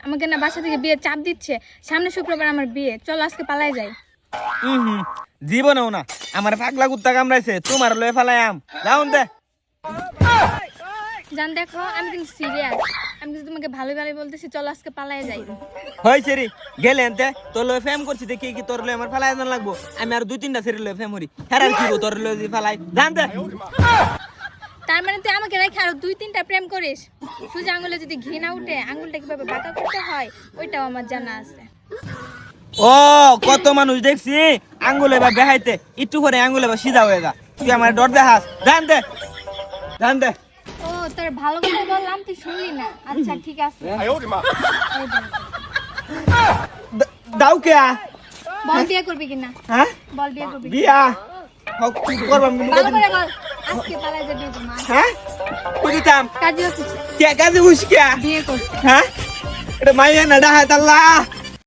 আমাকে না বাসা থেকে বিয়ে চাপ দিচ্ছে, সামনে শুক্রবার আমার বিয়ে, চলো আজকে পালাই যাই। জীবনেও না, আমার পাগলা কুত্তা কামড়াইছে, তোমার লয়ে ফালাইয়াম, যাও দে। জান দেখো আমি কিন্তু সিরিয়াস, আমি কিন্তু তোমাকে ভালো ভালো বলতেছি, চলো আজকে পালাই যাই। হয়েছে রে, গেলে আনতে তোর লয়ে ফেম করছি দেখি কি তোর লয়ে আমার ফালাই জান লাগবো, আমি আর 2-3টা ছেড়ে লয়ে ফেম করি, হ্যাঁ আর কি তোর লয়ে যদি ফালাই জান দে। তার মানে তুই আমাকে রেখে আরো 2-3টা প্রেম করিস? সোজা আঙুলে যদি ঘি না উঠে আঙুলটা কিভাবে বাঁকা করতে হয় ওইটাও আমার জানা আছে। ও কত মানুষ দেখছি আঙ্গুলে বা বেহাইতে, একটু করে আঙ্গুলে বা সিধা হয়ে যা, তুই আমার ডর দেখাস, জান দে জান দে। ও তোর ভালো কথা বললাম তুই শুনলি না, আচ্ছা ঠিক আছে। দাও কে বল বিয়ে করবি কিনা? হ্যাঁ বল বিয়ে করবি? বিয়া হক তুই করবাম ভালো করে বল, আজকে পালাই যাবি মা? হ্যাঁ তুই কাম কাজী অফিসে কে কাজে উস কে বিয়ে কর। হ্যাঁ এটা মাইয়া না ডাহাত আল্লাহ।